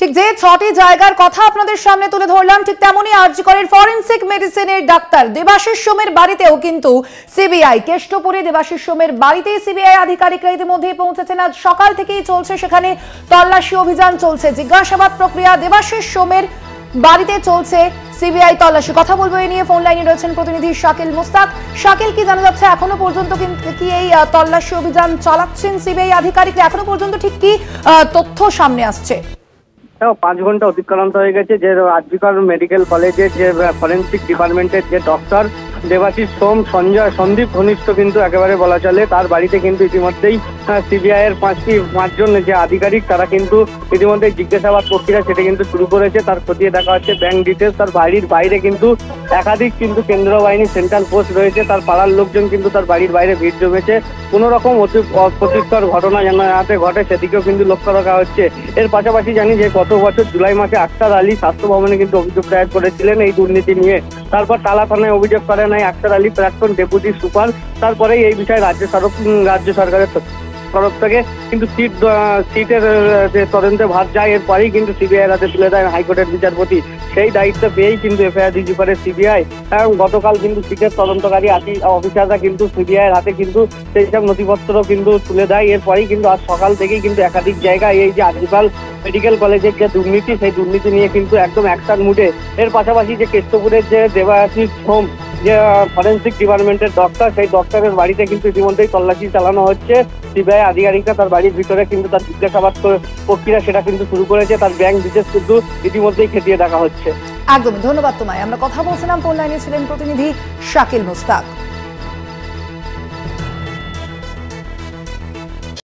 ঠিক যে ৬টি জায়গার কথা আপনাদের সামনে তুলে ধরলাম, ঠিক তেমনই আরজি করের ফরেনসিক মেডিসিনের ডাক্তার দেবাশিস সোমের বাড়িতেও কিন্তু সিবিআই, কেষ্টপুরে দেবাশিস সোমের বাড়িতে সিবিআই আধিকারিকরা ইতিমধ্যে পৌঁছেছেন। আজ সকাল থেকেই চলছে সেখানে তল্লাশি অভিযান, চলছে জিজ্ঞাসাবাদ প্রক্রিয়া। দেবাশিস সোমের বাড়িতে চলছে সিবিআই তল্লাশি। কথা বলবো এ নিয়ে, ফোন লাইনে রয়েছেন প্রতিনিধি শাকিল মুস্তাক। শাকিল, কি জানা যাচ্ছে এখনো পর্যন্ত কি এই তল্লাশি অভিযান চালাচ্ছেন সিবিআই আধিকারিকরা? এখনো পর্যন্ত ঠিক কি তথ্য সামনে আসছে? 5 ঘন্টা অতিক্রান্ত হয়ে গেছে যে আরজি কর মেডিকেল কলেজের যে ফরেনসিক ডিপার্টমেন্টের যে ডক্টর দেবাশিস সোম সন্দীপ ঘনিষ্ঠ কিন্তু একেবারে বলা চলে, তার বাড়িতে কিন্তু ইতিমধ্যেই সিবিআই এর 5জন যে আধিকারিক তারা কিন্তু ইতিমধ্যে জিজ্ঞাসাবাদ প্রক্রিয়া সেটা কিন্তু শুরু করেছে। তার খতিয়ে দেখা হচ্ছে ব্যাংক ডিটেলস। তার বাড়ির বাইরে কিন্তু একাধিক কিন্তু কেন্দ্রীয় বাহিনী সেন্ট্রাল পোস্ট রয়েছে। তার পাড়ার লোকজন কিন্তু তার বাড়ির বাইরে ভিড় জমেছে। কোনো রকম অপ্রীতিকর ঘটনা যেন যাতে ঘটে সেদিকেও কিন্তু লক্ষ্য রাখা হচ্ছে। এর পাশাপাশি জানি যে গত বছর জুলাই মাসে আখতার আলী স্বাস্থ্য ভবনে কিন্তু অভিযোগ দায়ের করেছিলেন এই দুর্নীতি নিয়ে। তারপর টালা থানায় অভিযোগ করে নাই আখতার আলী, প্রাক্তন ডেপুটি সুপার। তারপরে এই বিষয়ে রাজ্য সরকারের তরফ থেকে কিন্তু সিটের যে তদন্তে ভার যায়, এরপরেই কিন্তু সিবিআই হাতে তুলে দেয় হাইকোর্টের বিচারপতি। সেই দায়িত্ব পেয়েই কিন্তু এফআইআর রিজু করে সিবিআই। এবং গতকাল কিন্তু সিটের তদন্তকারী অফিসাররা কিন্তু সিবিআই এর হাতে কিন্তু সেই সব নথিপত্র কিন্তু তুলে দেয়। এরপরেই কিন্তু আজ সকাল থেকেই কিন্তু একাধিক জায়গায় এই যে আরজি কর মেডিকেল কলেজের যে দুর্নীতি, সেই দুর্নীতি নিয়ে কিন্তু একদম অ্যাকশন মুডে। এর পাশাপাশি যে কেষ্টপুরের যে দেবাশিস সোম যে ফরেনসিক ডিপার্টমেন্টের ডক্টর, সেই ডক্টরের বাড়িতে কিন্তু ইতিমধ্যেই তল্লাশি চালানো হচ্ছে। সিবিআই আধিকারিকরা তার বাড়ির ভিতরে কিন্তু তার জিজ্ঞাসাবাদ প্রক্রিয়া সেটা কিন্তু শুরু করেছে। তার ব্যাংক ডিটেলস কিন্তু ইতিমধ্যেই খতিয়ে দেখা হচ্ছে। একদমই ধন্যবাদ তোমায়। আমরা কথা বলছিলাম, ফোন লাইনে ছিলেন প্রতিনিধি শাকিল মুস্তাক।